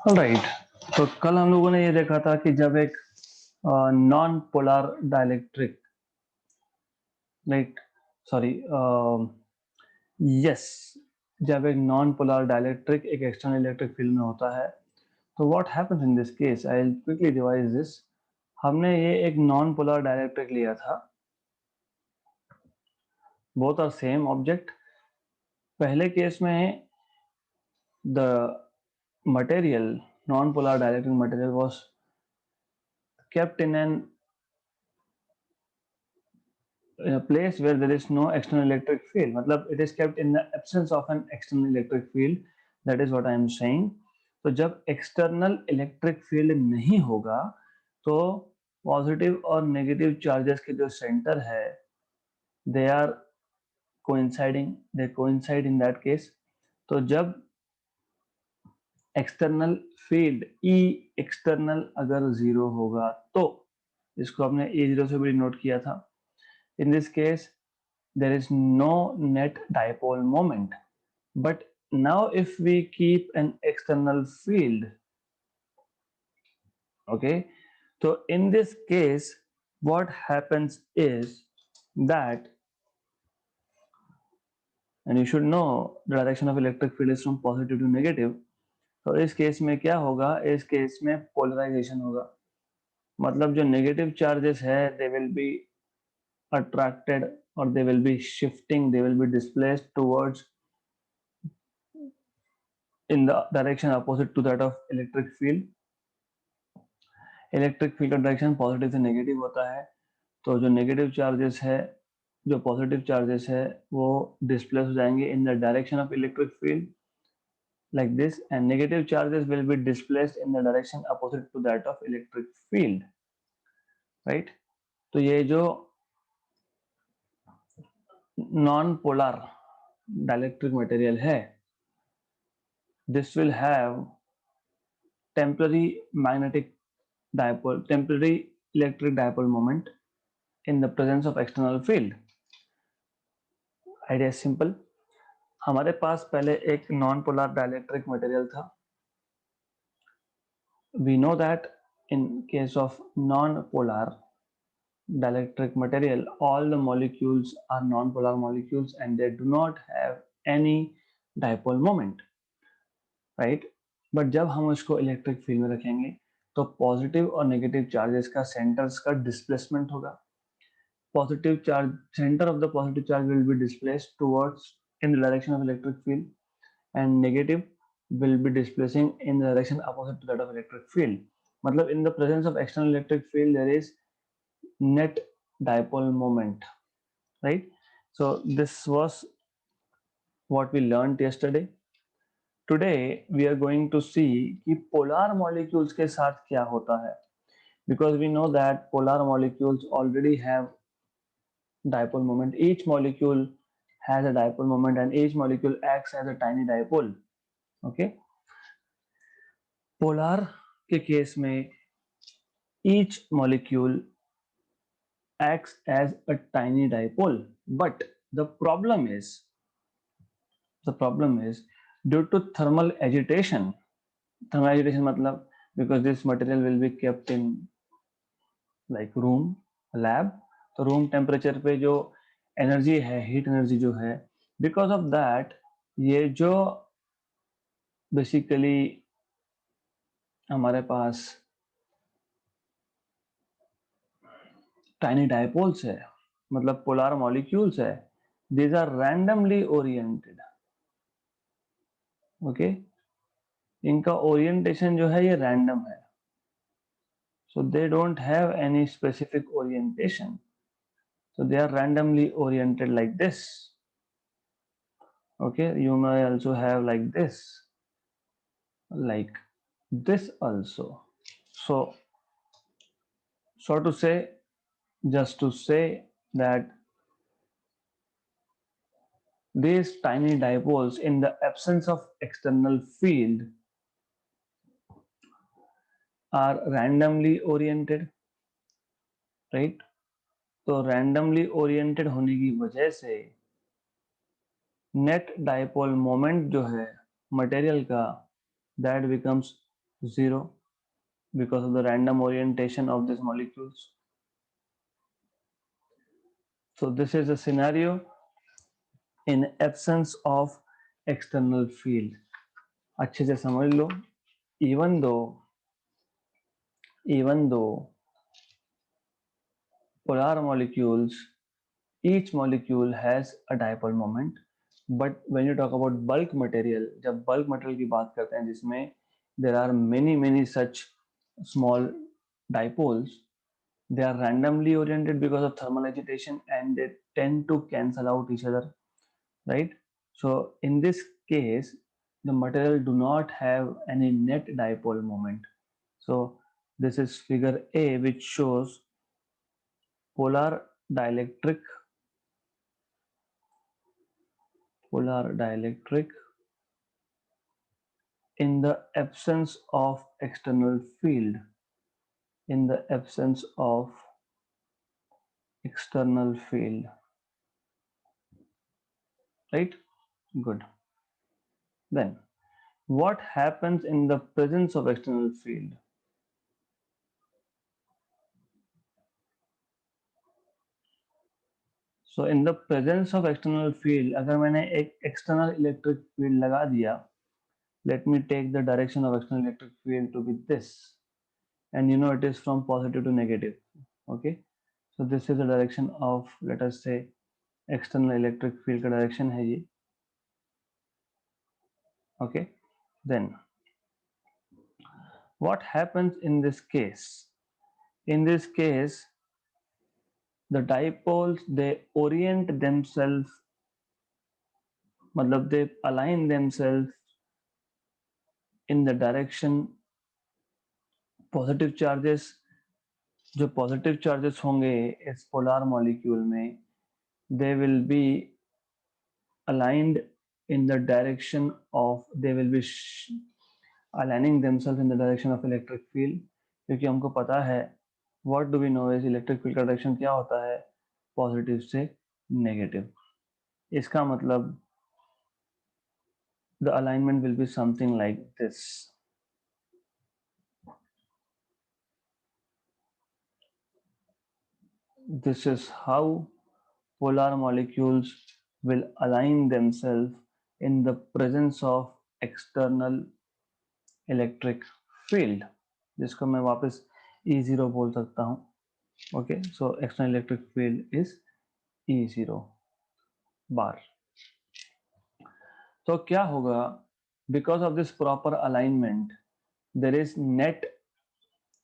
Right. तो कल हम लोगों ने ये देखा था कि जब एक non polar dielectric like sorry yes जब एक नॉन पोलर डाइलेक्ट्रिक एक एक्सटर्नल इलेक्ट्रिक फील्ड में होता है तो what happens in this case. I will quickly revise this. हमने ये एक नॉन पोलर डाइलेक्ट्रिक लिया था, बोथ आर सेम ऑब्जेक्ट। पहले केस में the material non polar dielectric material was kept in a place where there is no external electric field, मतलब it is kept in the absence of an external electric field. That is what I am saying. तो जब external electric field नहीं होगा तो positive और negative charges के जो centre है they are coinciding, they coincide in that case. तो जब एक्सटर्नल फील्ड ई एक्सटर्नल अगर जीरो होगा तो इसको हमने ए जीरो से भी डिनोट किया था। In this case there is no net dipole moment, but now if we keep an external field, okay, so in this case what happens is that, and you should know the direction of electric field is from positive to negative. तो इस case में क्या होगा, इस case में polarisation होगा, मतलब जो नेगेटिव चार्जेस है they will be attracted or they will be shifting, they will be displaced towards in the direction opposite to that of electric field. Electric field का डायरेक्शन पॉजिटिव से negative होता है, तो जो नेगेटिव चार्जेस है जो positive charges है वो डिस्प्लेस हो जाएंगे इन the direction of electric field like this, and negative charges will be displaced in the direction opposite to that of electric field, right? तो ये जो नॉन पोलर डाइलेक्ट्रिक मटेरियल है this will have temporary magnetic dipole, temporary electric dipole moment in the presence of external field. Idea simple. हमारे पास पहले एक non polar dielectric material था। We know that in case of non-polar dielectric material, all the molecules are non-polar molecules and they do not have any dipole moment, right? But जब हम उसको electric field में रखेंगे तो positive और negative charges का centres का displacement होगा। Positive charge, centre of the positive charge will be displaced towards in the direction of electric field and negative will be displacing in the direction opposite to that of electric field. मतलब in the presence of external electric field there is net dipole moment, right? So this was what we learned yesterday. Today we are going to see कि polar molecules के साथ क्या होता है, because we know that polar molecules already have dipole moment. Each molecule has a dipole moment and each molecule acts as a tiny dipole. Okay, polar के case में each molecule acts as a tiny dipole, but the problem is due to thermal agitation मतलब because this material will be kept in like room lab, तो room temperature पे जो energy है, heat energy जो है, because of that ये जो basically हमारे पास टाइनी डायपोल्स है, मतलब पोलर मॉलिक्यूल्स है, these are randomly oriented. Okay, इनका ओरिएंटेशन जो है ये रैंडम है, so they don't have any specific orientation, so they are randomly oriented like this. Okay, you may also have like this also. So to say, just to say that these tiny dipoles in the absence of external field are randomly oriented, right? तो randomly oriented होने की वजह से net dipole moment जो है material का, that becomes 0, because of the random orientation of these molecules. So this is a scenario in absence of external field. अच्छे से समझ लो, even though polar molecules, each molecule has a dipole moment, but when you talk about bulk material, जब bulk material की बात करते हैं जिसमें there are many such small dipoles, they are randomly oriented because of thermal agitation and they tend to cancel out each other, right? So in this case, the material do not have any net dipole moment. So this is figure A, which shows polar dielectric polar dielectric in the absence of external field, in the absence of external field, right? Good. Then what happens in the presence of external field? So in the presence of external field, अगर मैंने एक external electric field लगा दिया, let me take the direction of external electric field to be this, and you know it is from positive to negative. Okay, so this is the direction of, let us say, external electric field का direction है ये. Okay, then what happens in this case? In this case, the dipoles, they orient themselves, मतलब they align themselves in the direction positive charges, जो positive charges होंगे इस polar molecule में, they will be aligned in the direction of, they will be aligning themself in the direction of electric field, क्योंकि हमको पता है what do we know is electric field का direction क्या होता है, पॉजिटिव से नेगेटिव. इसका मतलब the alignment will be something like this. This is how polar molecules will align themselves in the presence of external electric field, जिसको मैं वापस E0 बोल सकता हूँ. Okay, so external electric field is E0 bar. तो क्या होगा, because of this proper alignment there is net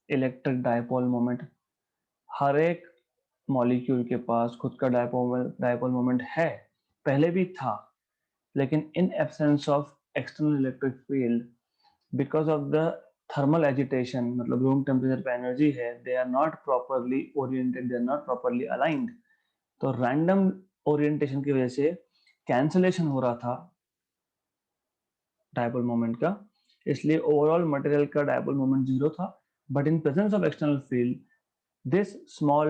electric dipole moment. हर एक मॉलिक्यूल के पास खुद का डायपोल मोमेंट है, पहले भी था, लेकिन in absence of external electric field, because of the thermal agitation, मतलब रूम टेम्परेचर पे एनर्जी है, they are not properly oriented, they are not properly aligned. तो रैंडम ओरिएंटेशन की वजह से कैंसलेशन हो रहा था डायपोल मोमेंट का, इसलिए ओवरऑल मटेरियल का डायपोल मोमेंट 0 था. But in presence of external field, this small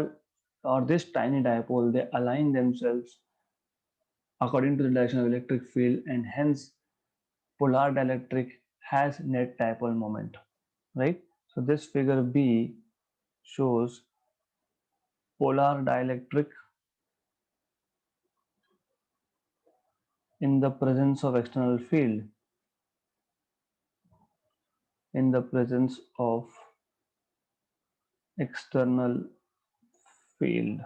or this tiny dipole, they align themselves according to the direction of electric field, and hence polar dielectric has net dipole moment, right? So this figure B shows polar dielectric in the presence of external field, in the presence of external field,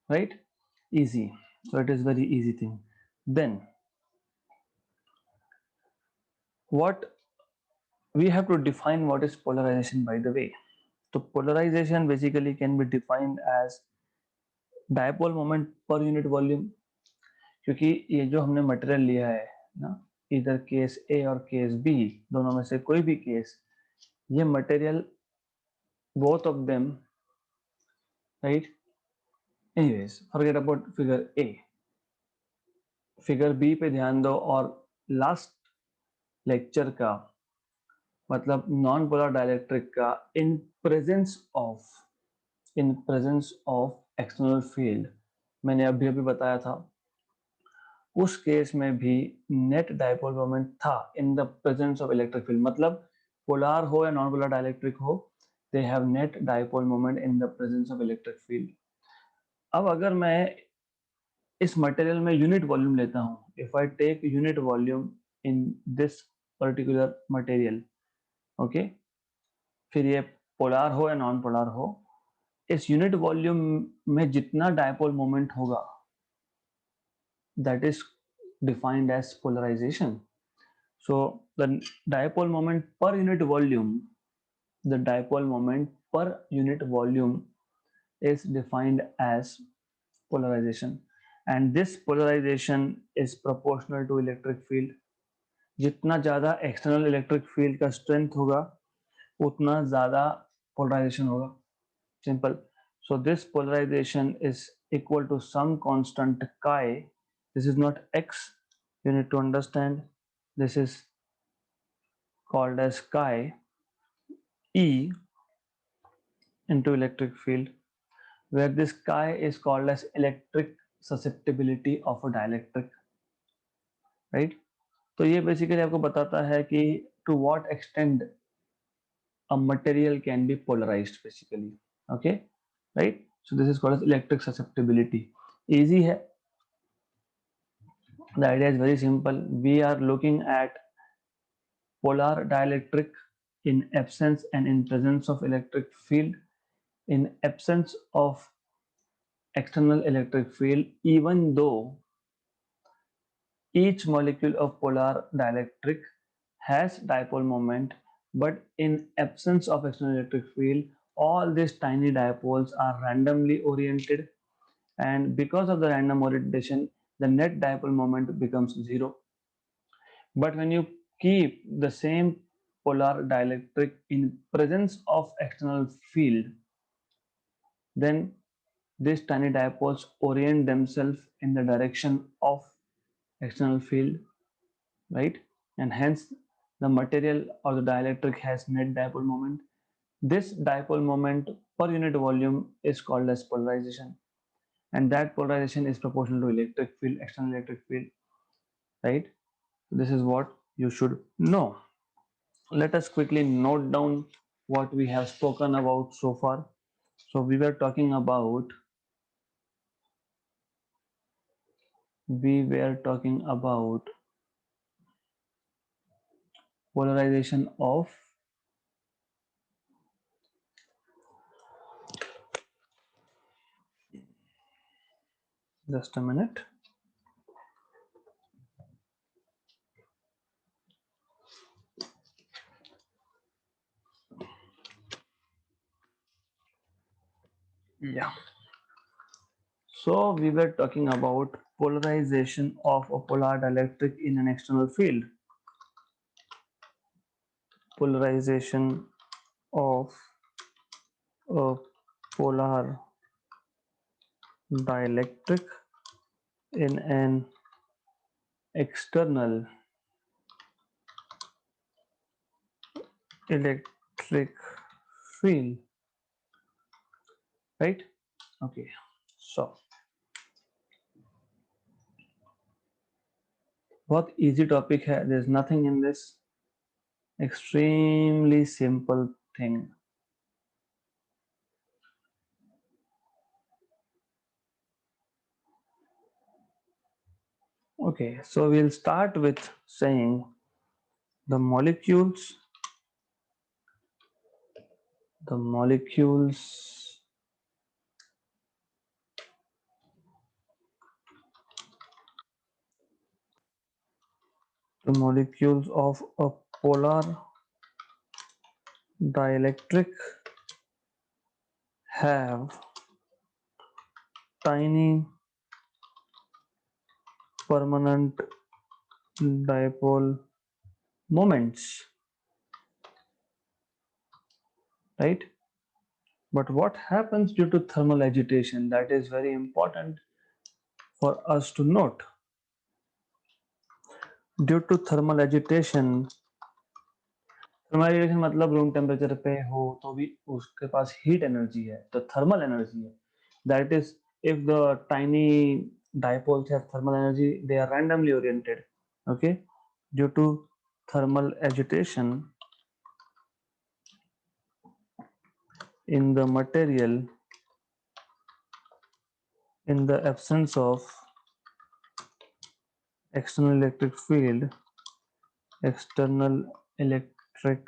right? Easy. So it is very easy thing. Then what we have to define, what is polarization, by the way. So polarization basically can be defined as dipole moment per unit volume, क्योंकि ये जो हमने material लिया है ना, इधर case ए और case B, दोनों में से कोई भी केस, ये material, both of them, right? Anyways, forget about figure A, figure B पे ध्यान दो. और लास्ट लेक्चर का, मतलब नॉन पोलर डाइलेक्ट्रिक का, in presence of external field, मैंने अभी अभी बताया था उस केस में भी नेट डायपोल मोमेंट था in the presence of electric field, मतलब पोलर हो या नॉन पोलर डाइलेक्ट्रिक हो, they have net dipole moment in the presence of electric field. अब अगर मैं इस मटेरियल में यूनिट वॉल्यूम लेता हूं, if I take unit volume in this particular material, okay, फिर ये पोलर हो या नॉन पोलर हो, इस यूनिट वॉल्यूम में जितना डायपोल मोमेंट होगा that is defined as polarization. So the dipole moment per unit volume, the dipole moment per unit volume is defined as polarization, and this polarization is proportional to electric field. जितना ज़्यादा external electric field का strength होगा उतना ज़्यादा polarisation होगा, simple. So this polarization is equal to some constant chi. This is not x, you need to understand. This is called as chi E into electric field, where this chi is called as electric susceptibility of a dielectric, right? तो ये basically आपको बताता है कि to what extent a material can be polarized basically, okay, right? So this is called as electric susceptibility. Easy है. The idea is very simple. We are looking at polar dielectric in absence and in presence of electric field. In absence of external electric field, even though each molecule of polar dielectric has dipole moment, but in absence of external electric field, all these tiny dipoles are randomly oriented, and because of the random orientation, the net dipole moment becomes zero. But when you keep the same polar dielectric in presence of external field, then these tiny dipoles orient themselves in the direction of external field, right? And hence the material or the dielectric has net dipole moment. This dipole moment per unit volume is called as polarization, and that polarization is proportional to electric field, external electric field, right? This is what you should know. Let us quickly note down what we have spoken about so far. So we were talking about polarization of, just a minute. Yeah. So we were talking about polarization of a polar dielectric in an external field. Polarization of a polar dielectric in an external electric field, right? Okay. So बहुत easy topic है. There's nothing in this. Extremely simple thing. Okay, so we'll start with saying the molecules, the molecules the molecules of a polar dielectric have tiny permanent dipole moments, right? But what happens due to thermal agitation? That is very important for us to note. Due to thermal agitation, thermal agitation मतलब room temperature पे हो तो भी उसके पास heat energy है, तो thermal energy है. That is if the tiny dipoles have thermal energy, they are randomly oriented. Okay, due to thermal agitation in the material in the absence of external electric field, external electric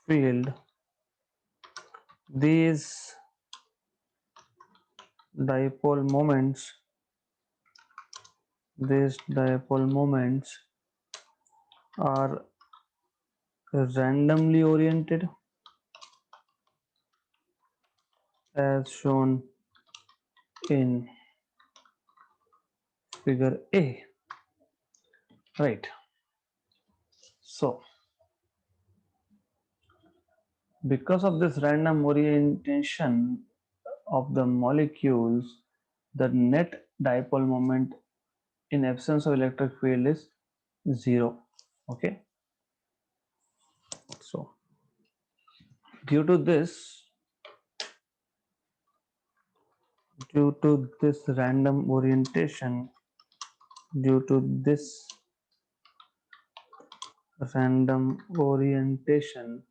field, these dipole moments, these dipole moments are randomly oriented as shown in figure A. Right. So, because of this random orientation of the molecules, the net dipole moment in absence of electric field is zero. Okay. So, due to this, due to this random orientation, due to this random orientation,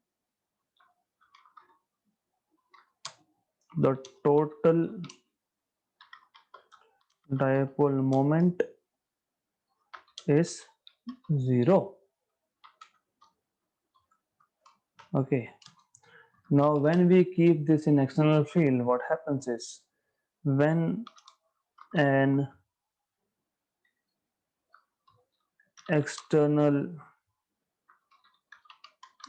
the total dipole moment is zero. Okay. Now, when we keep this in external field, what happens is when an external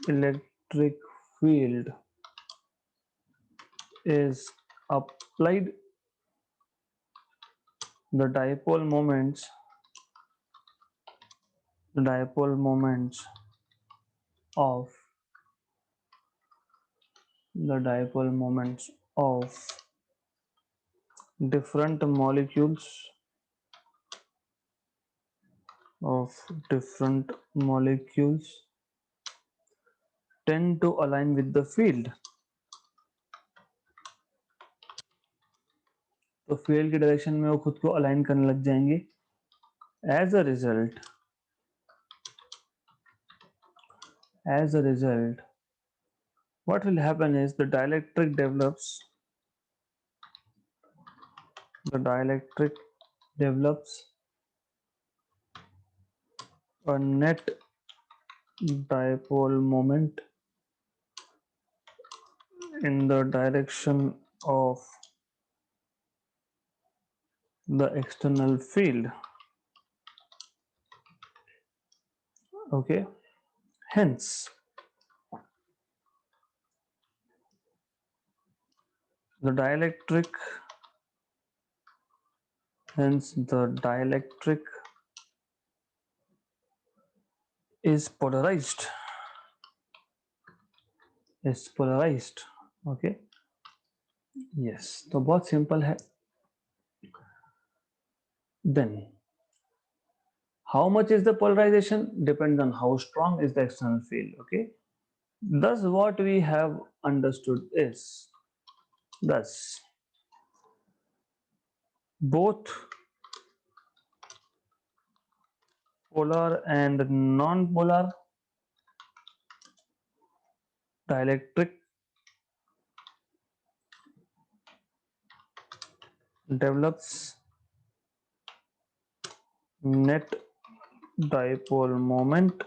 electric field is applied, the dipole moments, the dipole moments of the dipole moments of different molecules of different molecules tend to align with the field. तो field की direction में वो खुद को align करने लग जाएंगे. As a result, what will happen is the dielectric develops a net dipole moment in the direction of the external field. Okay, hence the dielectric is polarized. Okay, yes, तो बहुत simple है. Then how much is the polarization depends on how strong is the external field. Okay, thus what we have understood is thus both polar and non-polar dielectric develops net dipole moment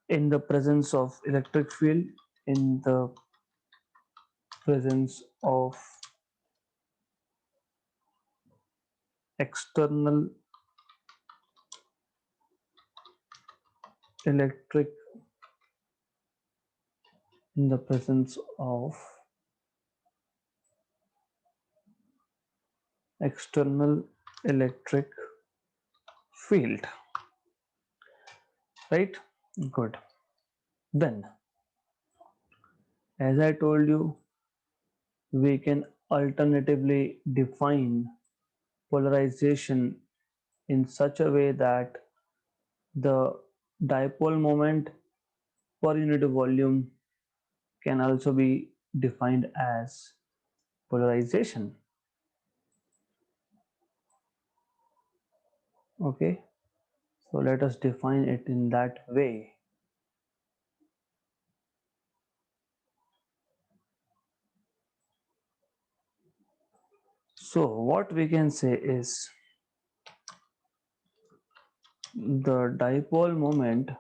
in the presence of electric field, in the presence of external electric, in the presence of external electric field. Right? Good. Then, as I told you, we can alternatively define polarization in such a way that the dipole moment per unit volume can also be defined as polarization. Okay, so let us define it in that way. So what we can say is the dipole moment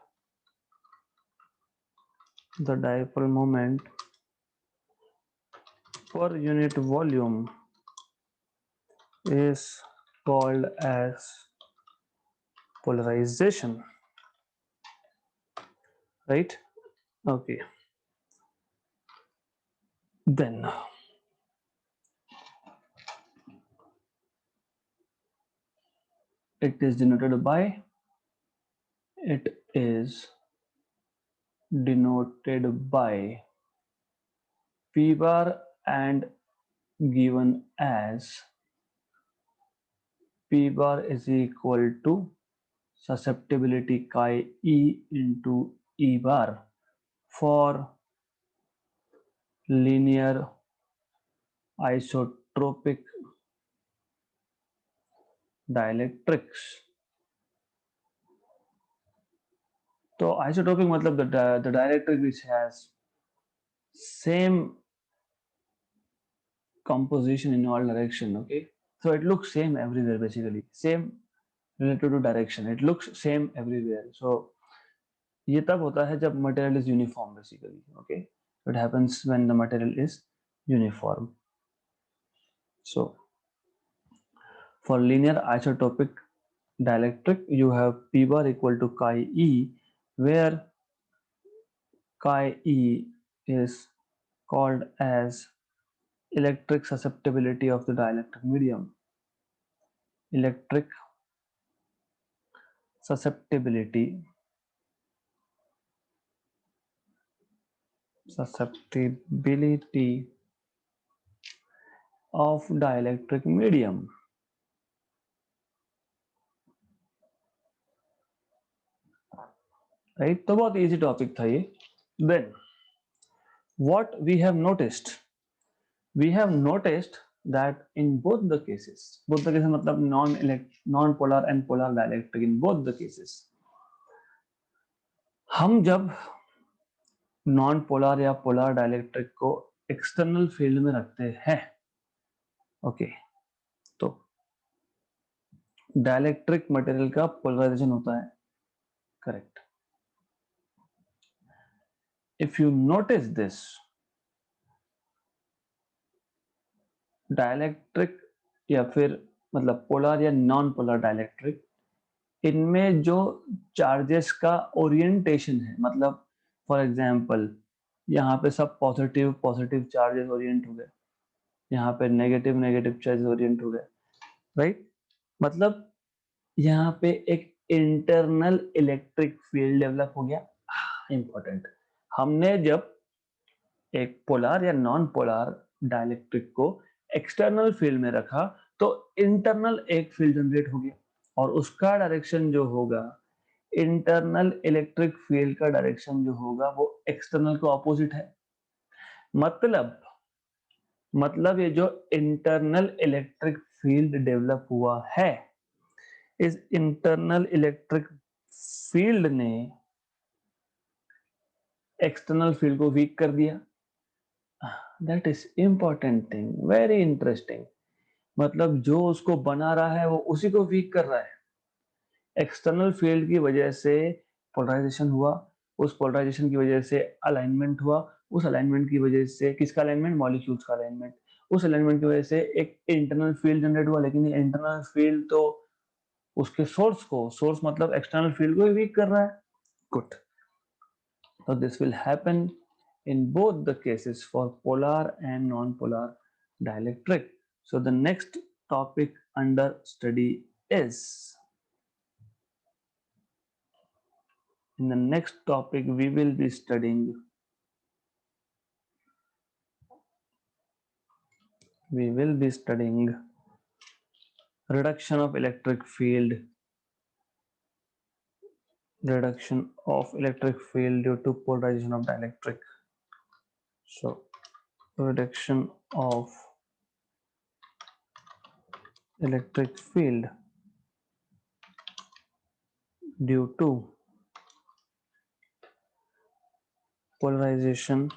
per unit volume is called as polarization, right? Okay, then it is denoted by it is denoted by p bar and given as p bar is equal to susceptibility chi e into e bar for linear isotropic dielectrics. तो isotropic मतलब the dielectric which has same composition in all direction. Okay, so it looks same everywhere, basically same related to direction, it looks same everywhere. So ये तब होता है जब material is uniform, basically. Okay, it happens when the material is uniform. So for linear isotropic dielectric you have p bar equal to chi e, where chi e is called as electric susceptibility of the dielectric medium. Electric susceptibility susceptibility of dielectric medium. Right, तो बहुत easy topic था ये. Then what we have noticed that in both the cases मतलब non polar and polar dielectric, in both the cases हम जब non polar या polar dielectric को external field में रखते हैं, ओके, तो डाइलेक्ट्रिक मटेरियल का पोलराइजेशन होता है, correct. If you notice this, dielectric या फिर मतलब पोलर या नॉन पोलर डाइलेक्ट्रिक, इनमें जो चार्जेस का ओरिएंटेशन है, मतलब फॉर एग्जांपल यहाँ पे सब पॉजिटिव पॉजिटिव चार्जेस ओरिएंट हो गए, यहाँ पे नेगेटिव नेगेटिव चार्जेस ओरिएंट हो गए, राइट. मतलब यहाँ पे एक इंटरनल इलेक्ट्रिक फील्ड डेवलप हो गया. इंपॉर्टेंट, हमने जब एक पोलर या नॉन पोलर डाइलेक्ट्रिक को एक्सटर्नल फील्ड में रखा तो इंटरनल एक फील्ड जनरेट हो गया, और उसका डायरेक्शन जो होगा, इंटरनल इलेक्ट्रिक फील्ड का डायरेक्शन जो होगा वो एक्सटर्नल को ऑपोजिट है. मतलब ये जो इंटरनल इलेक्ट्रिक फील्ड डेवलप हुआ है, इस इंटरनल इलेक्ट्रिक फील्ड ने एक्सटर्नल फील्ड को वीक कर दिया. That is important thing, very interesting. मतलब जो उसको बना रहा है वो उसी को वीक कर रहा है. एक्सटर्नल फील्ड की वजह से पोलराइजेशन हुआ, उस पोलराइजेशन की वजह से अलाइनमेंट हुआ, उस अलाइनमेंट की वजह से किसका अलाइनमेंट, मॉलिक्यूल्स का अलाइनमेंट, उस अलाइनमेंट की वजह से एक इंटरनल फील्ड जनरेट हुआ. लेकिन ये इंटरनल फील्ड तो उसके सोर्स मतलब एक्सटर्नल फील्ड को वीक कर रहा है. Good. So this will happen in both the cases for polar and non-polar dielectric. So the next topic under study is, in the next topic we will be studying reduction of electric field due to polarization of dielectric. So reduction of electric field due to polarization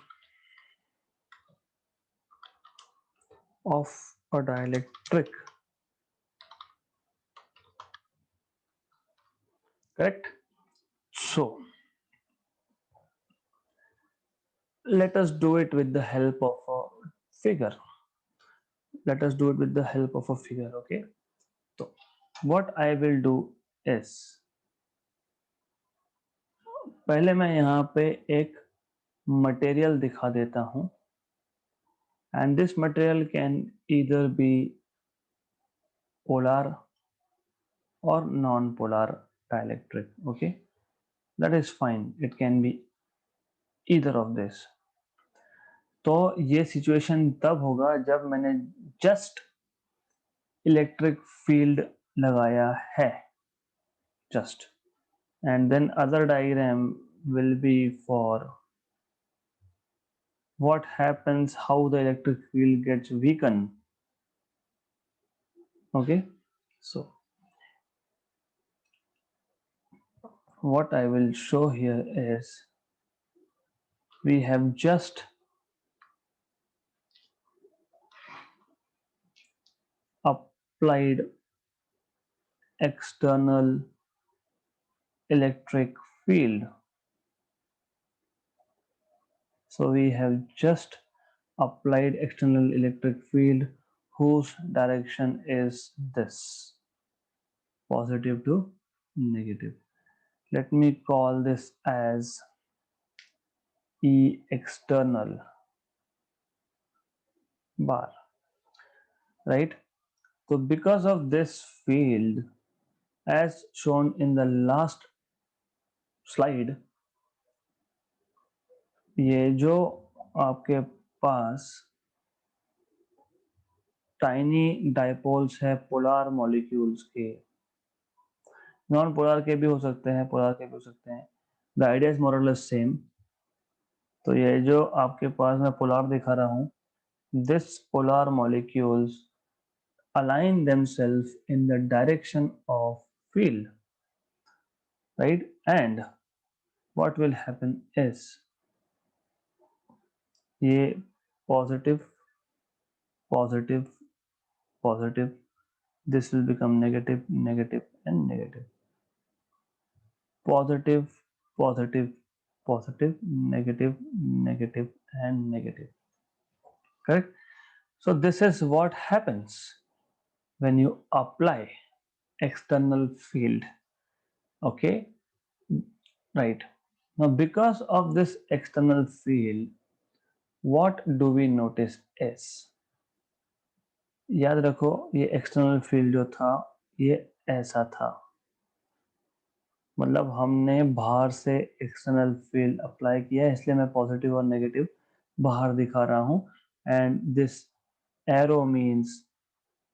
of a dielectric. Correct? So let us do it with the help of a figure. Let us do it with the help of a figure. Okay. So what I will do is, पहले मैं यहाँ पे एक material दिखा देता हूँ, and this material can either be polar or non-polar dielectric. Okay, that is fine, it can be either of this. तो ये सिचुएशन तब होगा जब मैंने जस्ट इलेक्ट्रिक फील्ड लगाया है, just, and then other diagram will be for what happens, how the electric field gets weakened. Okay, so what I will show here is we have just applied external electric field. So we have just applied external electric field whose direction is this, positive to negative. Let me call this as E external bar, right? So because of this field, as shown in the last slide, ये जो आपके पास tiny dipoles है polar molecules के, non polar के भी हो सकते हैं, पोलर के भी हो सकते हैं, द आइडिया इज मोर और लेस सेम. तो ये जो आपके पास मैं पोलर दिखा रहा हूँ, this polar molecules align themselves in the direction of field, right? And what will happen is ये positive, positive, positive, this will become negative, negative and negative, positive, positive, positive, negative, negative and negative. Correct? So this is what happens when you apply external field. Okay, right. Now because of this external field, what do we notice is, याद रखो ये external field जो था ये ऐसा था, मतलब हमने बाहर से एक्सटर्नल फील्ड अप्लाई किया है, इसलिए मैं पॉजिटिव और नेगेटिव बाहर दिखा रहा हूँ. And this arrow means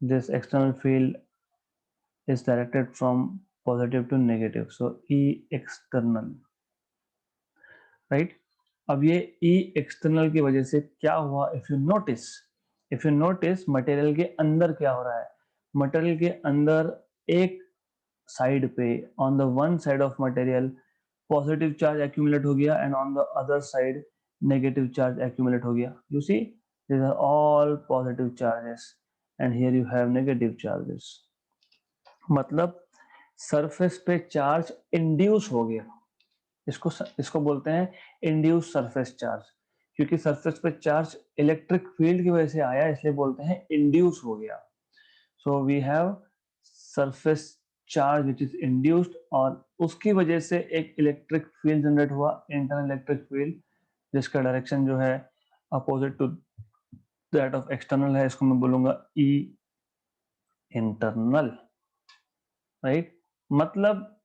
this external field is directed from positive to negative, so E external, right? अब ये E external की वजह से क्या हुआ, if you notice मटेरियल के अंदर क्या हो रहा है, मटेरियल के अंदर एक साइड पे on the one side of material positive charge accumulate हो गया and on the other side negative charge accumulate हो गया. You see these are all positive charges and here you have negative charges. मतलब surface पे charge induce हो गया, इसको इसको बोलते हैं इंड्यूस सरफेस चार्ज, क्योंकि सरफेस पे चार्ज इलेक्ट्रिक फील्ड की वजह से आया इसलिए बोलते हैं इंड्यूस हो गया. So we have surface charge which is induced और उसकी वजह से एक इलेक्ट्रिक फील्ड जनरेट हुआ, इंटरनल इलेक्ट्रिक फील्ड, जिसका डायरेक्शन जो है opposite to that of external है, इसको मैं बोलूंगा ई इंटरनल, राइट? मतलब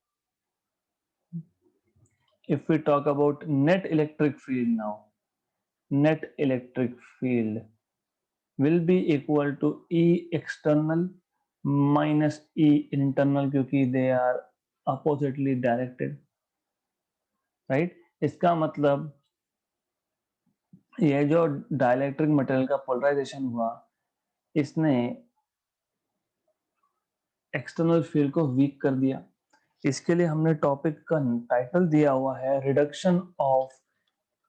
if we talk about net electric field now, net electric field will be equal to E external minus E internal, क्योंकि they are oppositely directed, right? इसका मतलब ये जो डाइलेक्ट्रिक मटेरियल का पोलराइजेशन हुआ, इसने external field को वीक कर दिया। इसके लिए हमने टॉपिक का टाइटल दिया हुआ है reduction of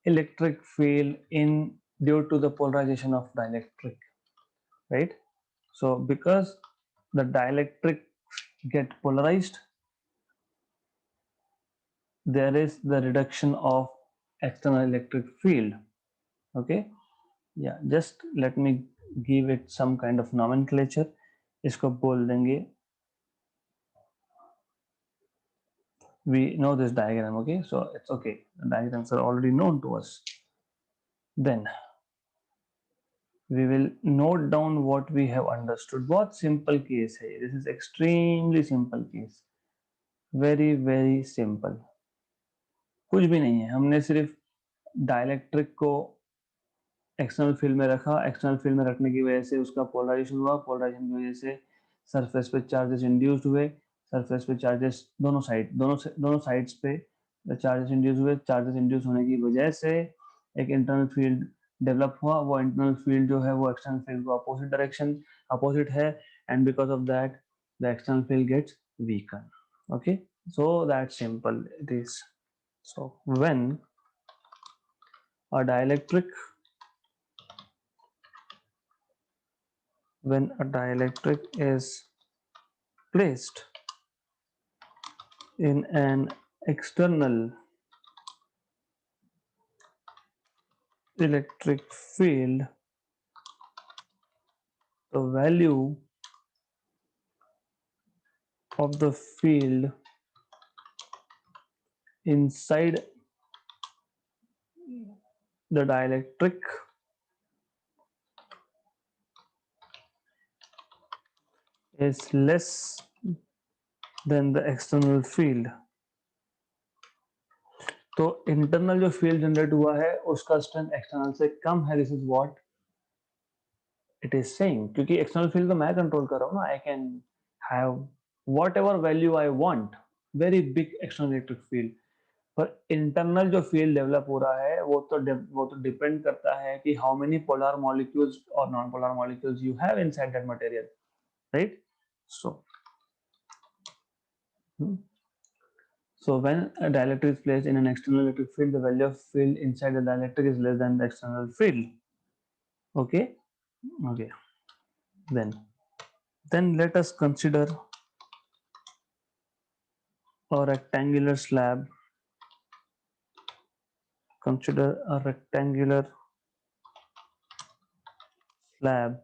electric field in due to the polarization of dielectric, right? So because the dielectric get polarized, there is the reduction of external electric field. Okay, yeah, just let me give it some kind of nomenclature. इसको बोल देंगे, we know this diagram, okay, so it's okay, the diagrams are already known to us. Then we will note down what we have understood. बहुत simple case है, this is extremely simple case, very simple. कुछ भी नहीं है, हमने सिर्फ dielectric को external field में रखा, एक्सटर्नल फील्ड में रखने की वजह से उसका पोलराइजेशन हुआ, पोलराइजेशन की वजह से सरफेस पे चार्जेस इंड्यूस्ड हुए, सरफेस पे चार्जेस दोनों साइड्स पे चार्जेस इंड्यूस हुए, चार्जेस इंड्यूस होने की वजह से एक इंटरनल फील्ड डेवलप हुआ, वो इंटरनल फील्ड जो है वो एक्सटर्नल फील्ड को अपोजिट है, and because of that the external field gets weaken. Okay, so that's simple it is. So a dielectric when a dielectric is placed in an external electric field, the value of the field inside the dielectric is less than the external field. तो internal जो field generate हुआ है उसका strength external से कम है, this is what it is saying, क्योंकि external field तो मैं कंट्रोल कर रहा हूँ ना, I can have what ever value I want, very big external electric field, पर इंटरनल जो फील्ड डेवलप हो रहा है वो तो डिपेंड करता है कि हाउ मेनी पोलर मॉलिक्यूल्स और non polar molecules you have inside that material, right? So when a dielectric is placed in an external electric field, the value of field inside the dielectric is less than the external field. Okay, okay. Then let us consider a rectangular slab. Consider a slab,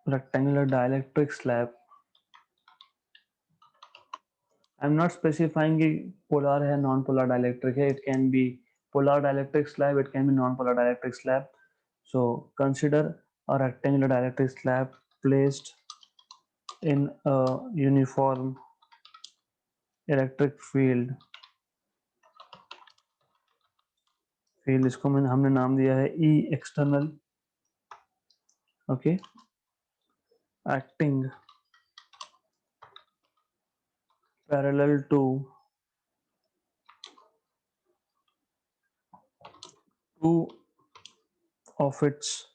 rectangular dielectric slab. I'm not specifying कि polar है, non-polar dielectric है. It can be polar dielectric slab. It can be non-polar dielectric slab. So consider a rectangular dielectric slab placed in a uniform electric field. Field इसको हमने नाम दिया है E external. Okay, acting parallel to two of its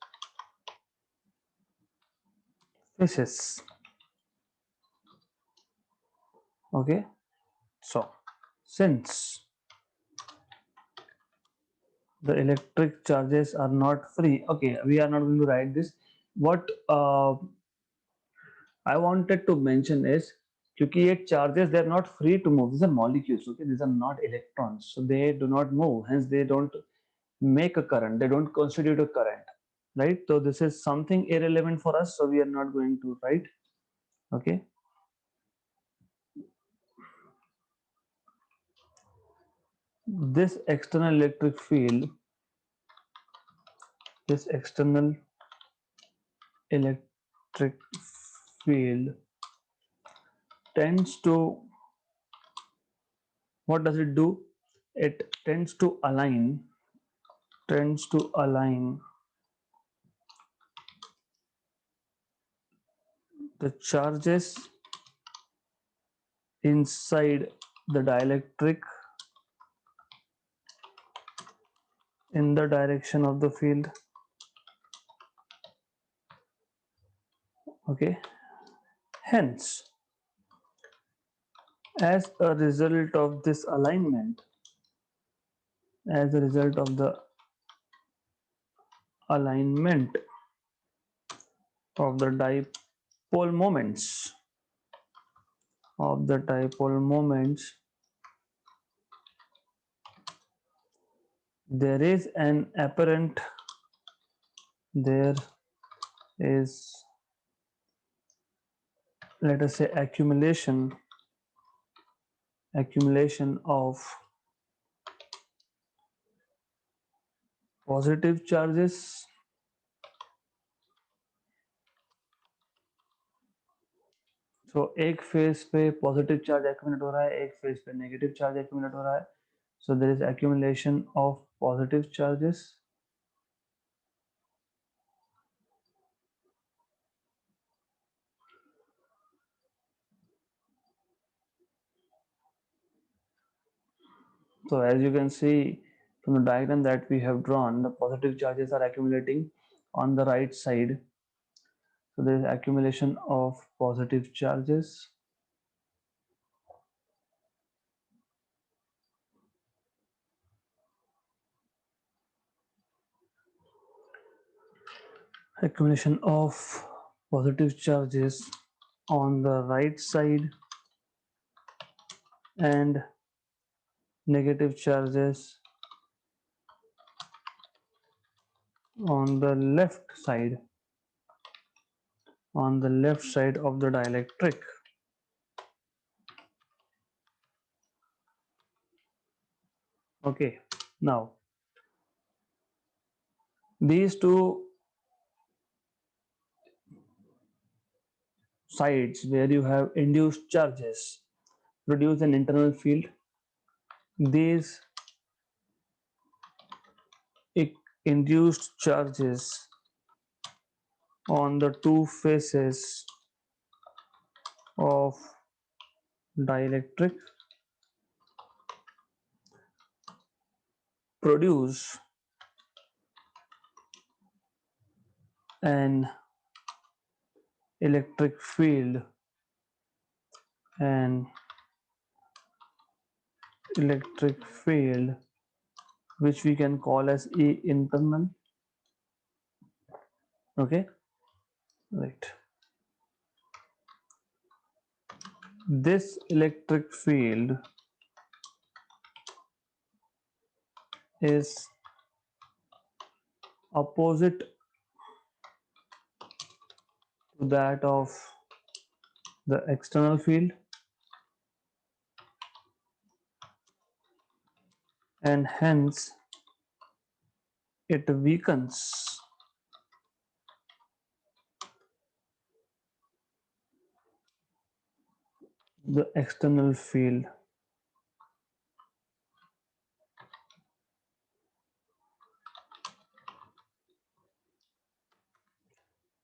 faces. Okay, so since the electric charges are not free, okay, we are not going to write this. What I wanted to mention is, क्योंकि ये charges they are not free to move, these are molecules, okay, these are not electrons, so they do not move, hence they don't make a current, they don't constitute a current, right? So this is something irrelevant for us, so we are not going to write. Okay, this external electric field, this external electric field tends to, what does it do? It tends to align the charges inside the dielectric in the direction of the field. Okay, hence, as a result of this alignment, as a result of the alignment of the dipole moments, of the dipole moments, there is an apparent, there is, let us say, accumulation of positive charges. तो एक phase पे positive charge accumulate हो रहा है, एक phase पे negative charge accumulate हो रहा है. So there is accumulation of positive charges. So as you can see from the diagram that we have drawn, the positive charges are accumulating on the right side. So there is accumulation of positive charges. Accumulation of positive charges on the right side and negative charges on the left side, on the left side of the dielectric. Okay, now these two sides where you have induced charges produce an internal field. These induced charges on the two faces of dielectric produce an electric field, an electric field which we can call as E internal. Okay, right. This electric field is opposite to that of the external field, and hence it weakens the external field.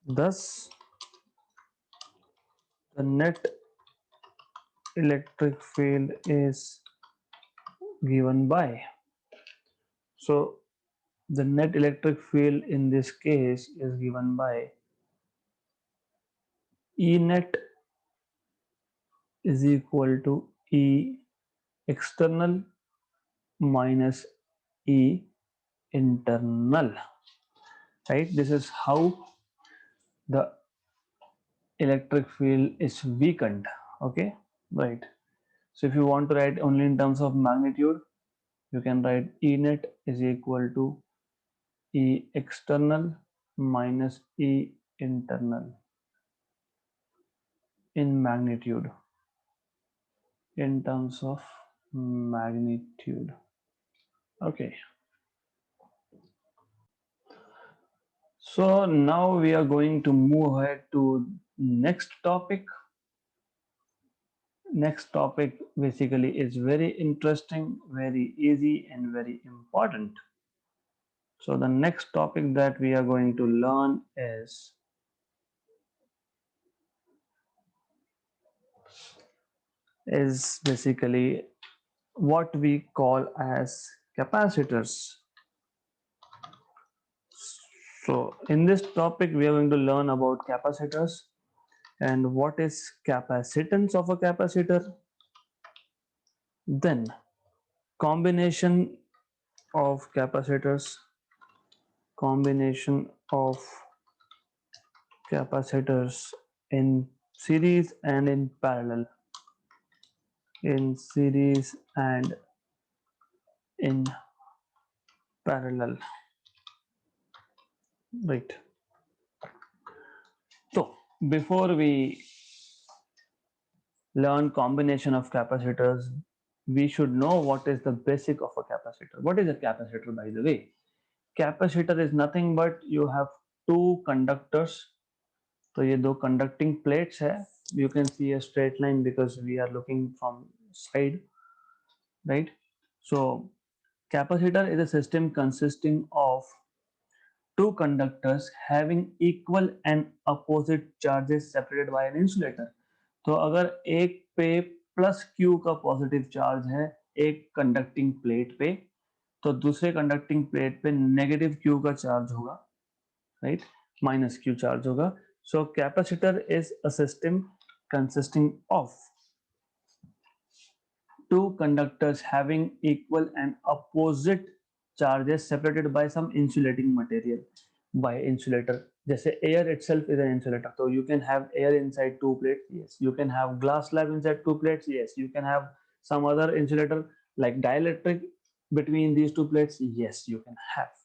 Thus, the net electric field is given by. So, the net electric field in this case is given by E net is equal to E external minus E internal. Right? This is how the electric field is weakened. Okay, right. So if you want to write only in terms of magnitude, you can write E net is equal to E external minus E internal in magnitude, in terms of magnitude. Okay, so now we are going to move ahead to next topic. Next topic basically is very interesting, very easy, and very important. So the next topic that we are going to learn is basically what we call as capacitors. So in this topic we are going to learn about capacitors. And what is capacitance of a capacitor? Then combination of capacitors, combination of capacitors in series and in parallel, in series and in parallel, right? So before we learn combination of capacitors, we should know what is the basic of a capacitor. What is a capacitor, by the way? Capacitor is nothing but you have two conductors. तो ये दो conducting plates है. You can see a straight line because we are looking from side, right? So capacitor is a system consisting of two conductors having equal and opposite charges separated by an insulator. तो अगर एक पे plus q का positive charge है एक conducting plate पे, तो दूसरे कंडक्टिंग प्लेट पे नेगेटिव क्यू का चार्ज होगा, राइट? माइनस क्यू चार्ज होगा. So capacitor is a system consisting of two conductors having equal and opposite charges separated by some insulating material. By insulator, जैसे air itself is an insulator, so you can have air inside two plates, yes. You can have glass slab inside two plates, yes. You can have some other insulator like dielectric between these two plates, yes, you can have.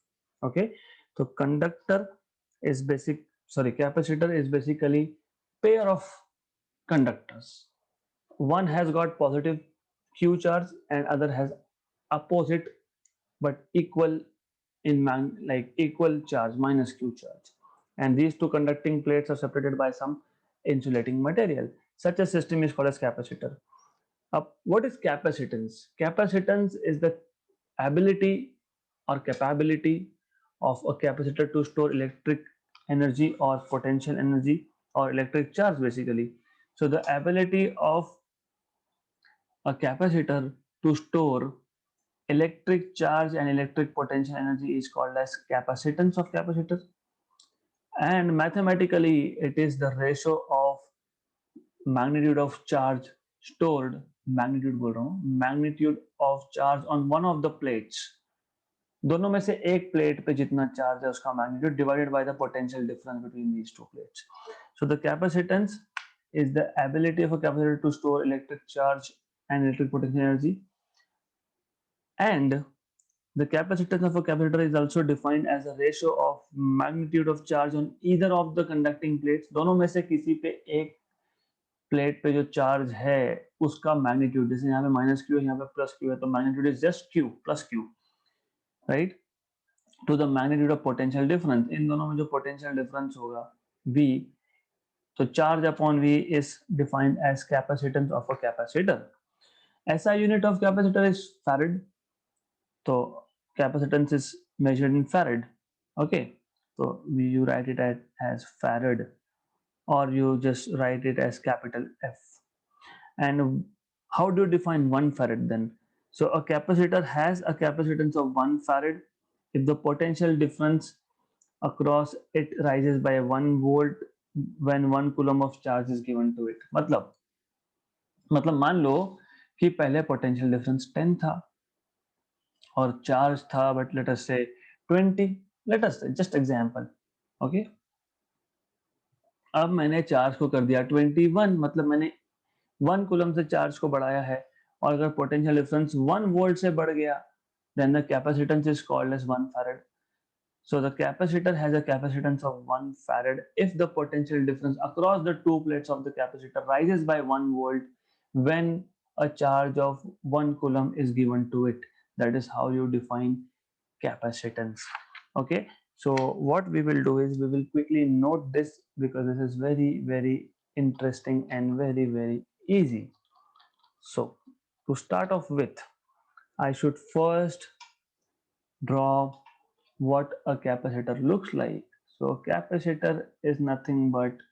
Okay, so conductor is capacitor is basically pair of conductors. One has got positive q charge and other has opposite but equal in like equal charge minus q charge, and these two conducting plates are separated by some insulating material. Such a system is called as capacitor. What is capacitance? Capacitance is the ability or capability of a capacitor to store electric energy or potential energy or electric charge, basically. So the ability of a capacitor to store electric charge and electric potential energy is called as capacitance of capacitor. And mathematically, it is the ratio of magnitude of charge stored, magnitude बोल रहा हूँ, magnitude of charge on one of the plates. दोनों में से एक plate पे जितना charge है उसका magnitude divided by the potential difference between these two plates. So the capacitance is the ability of a capacitor to store electric charge and electric potential energy. And the capacitance of a capacitor is also defined as a ratio of magnitude of charge on either of the conducting plates. दोनों में से किसी पे एक plate पे जो charge है उसका मैग्नीट्यूड, जैसे यहाँ पे माइनस क्यू है, यहाँ पे प्लस क्यू है, तो magnitude is just q plus q, right, to the magnitude of potential difference. इन दोनों में जो पोटेंशियल डिफरेंस होगा V, तो charge upon V is defined as capacitance of a capacitor. SI unit of capacitor is farad, तो capacitance is measured in farad. Okay, so you write it as farad, or you just write it as capital F. And how do you define 1 farad then? So a capacitor has a capacitance of 1 farad if the potential difference across it rises by 1 volt when 1 coulomb of charge is given to it. मतलब मान लो कि पहले potential difference 10 था और charge था but let us से 20, let us से just example. Okay, अब मैंने चार्ज को कर दिया 21, मतलब मैंने 1 कूलम से चार्ज को बढ़ाया है, और अगर पोटेंशियल डिफरेंस 1 वोल्ट से बढ़ गया then the capacitance is called as 1 farad. So the capacitor has a capacitance of 1 farad if the potential difference across the two plates of the capacitor rises by 1 volt when a charge of 1 coulomb is given to it. That is how you define capacitance. Okay, so what we will do is we will quickly note this because this is very interesting and very easy. So to start off with, I should first draw what a capacitor looks like. So capacitor is nothing but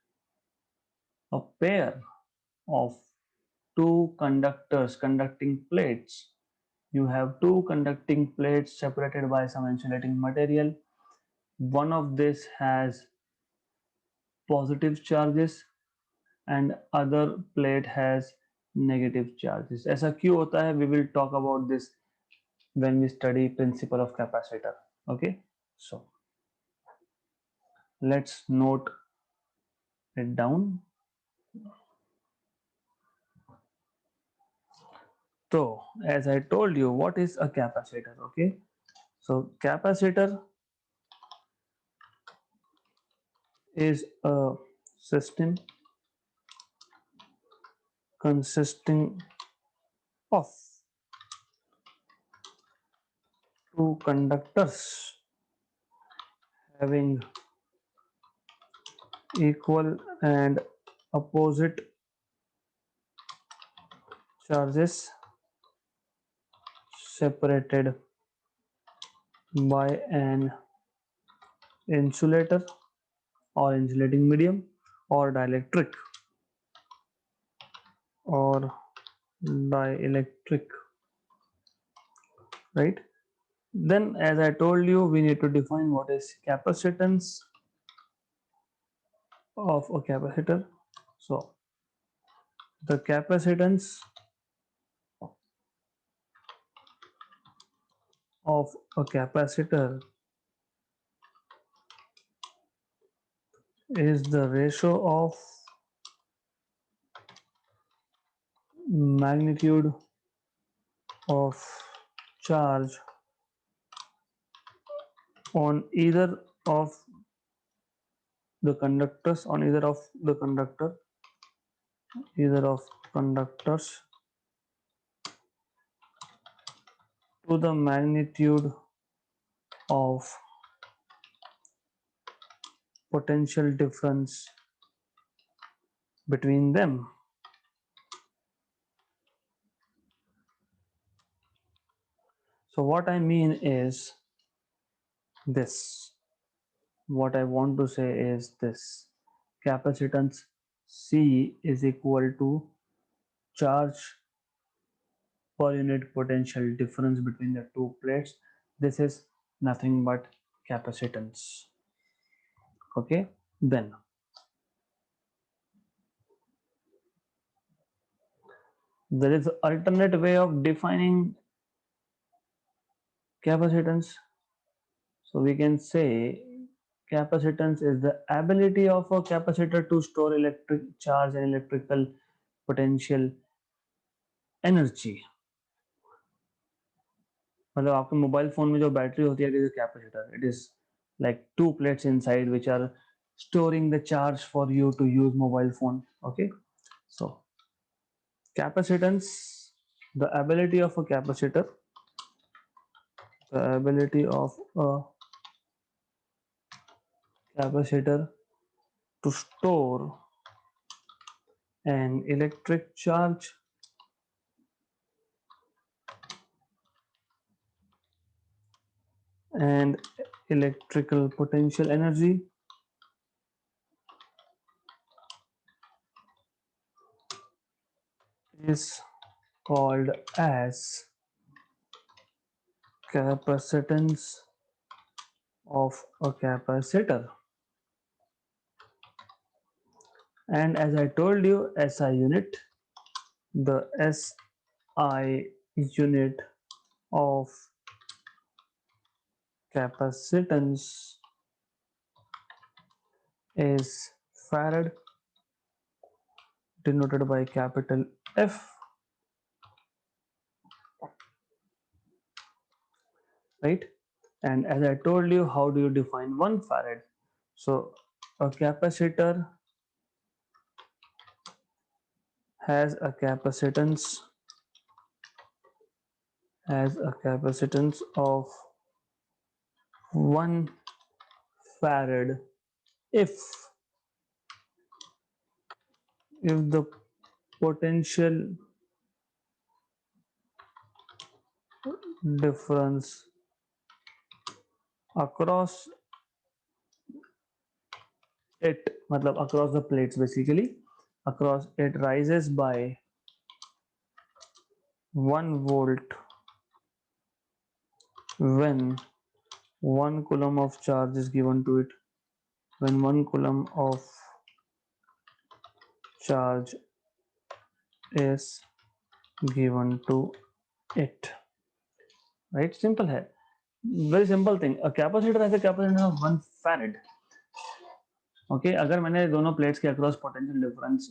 a pair of two conductors, conducting plates. You have two conducting plates separated by some insulating material. One of this has positive charges and other plate has negative charges. ऐसा क्यों होता है? We will talk about this when we study principle of capacitor. Okay, so let's note it down. So as I told you, what is a capacitor? Okay, so capacitor is a system consisting of two conductors having equal and opposite charges separated by an insulator or insulating medium or dielectric or dielectric, right? Then as I told you, we need to define what is capacitance of a capacitor. So the capacitance of a capacitor is the ratio of magnitude of charge on either of the conductors on either of conductors to the magnitude of potential difference between them. So what I mean is this. What I want to say is this: capacitance C is equal to charge per unit potential difference between the two plates. This is nothing but capacitance. Okay, then there is an alternate way of defining capacitance. So we can say capacitance is the ability of a capacitor to store electric charge and electrical potential energy. मतलब आपके mobile phone में जो battery होती है, it is a capacitor. It is like two plates inside which are storing the charge for you to use mobile phone. Okay, so capacitance, the ability of a capacitor, the ability of a capacitor to store an electric charge and electrical potential energy is called as capacitance of a capacitor. And as I told you, SI unit, the SI unit of capacitance is farad, denoted by capital F, right? And as I told you, how do you define 1 farad? So a capacitor has a capacitance of 1 farad if the potential difference across it, मतलब across the plates, basically across it, rises by 1 volt when 1 coulomb of charge is given to it. When 1 coulomb of charge is given to it, right? Simple है, very simple thing. A capacitor has a capacitance of 1 farad. Okay अगर मैंने दोनों plates के across potential difference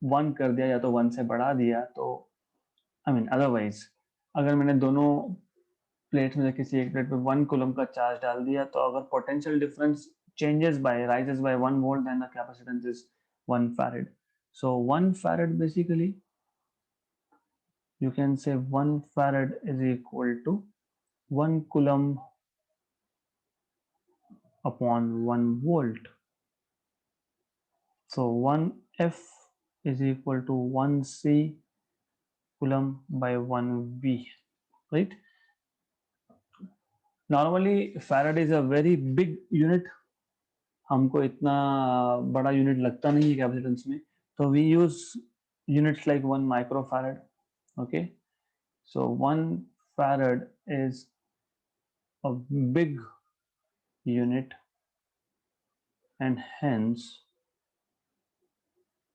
1 कर दिया या तो 1 से बढ़ा दिया तो आई मीन अदरवाइज अगर मैंने दोनों प्लेट्स में से किसी एक प्लेट पे 1 कूलम का चार्ज डाल दिया तो अगर potential difference changes by rises by 1 volt then the capacitance is 1 farad. So 1 farad basically you can say 1 farad is equal to 1 coulomb upon 1 volt. So 1 F is equal to 1 C coulomb by 1 V, right? Normally farad is a very big unit, हमको इतना बड़ा unit लगता नहीं है capacitance में, तो we use units like 1 microfarad. Okay so 1 farad is a big unit and hence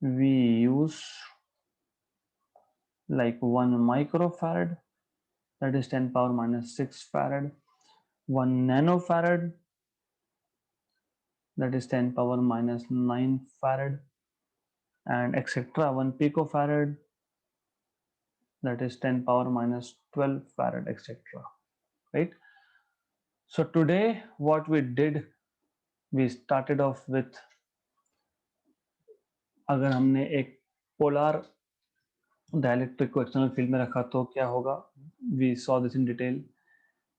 we use like 1 microfarad, that is 10 power minus 6 farad, 1 nanofarad, that is 10 power minus 9 farad, and etc. 1 picofarad, that is 10 power minus 12 farad, etc. Right? So today what we did, we started off with, अगर हमने एक polar dielectric को external field में रखा तो क्या होगा, we saw this in detail.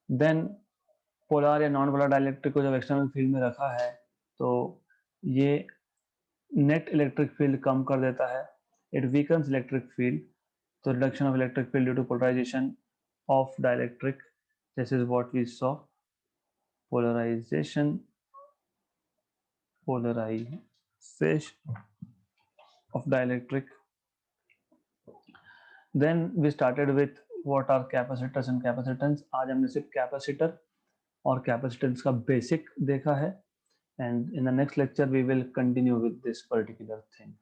Then polar या नॉन पोलर डाइलेक्ट्रिक को जब एक्सटर्नल फील्ड में रखा है तो ये नेट इलेक्ट्रिक फील्ड कम कर देता है, इट वीकन्स इलेक्ट्रिक फील्ड. तो reduction of electric field due to polarization of dielectric, this is what we saw, polarization of dielectric. Then we started with what are capacitors and capacitance. आज हमने सिर्फ capacitor और capacitance का basic देखा है, and in the next lecture we will continue with this particular thing.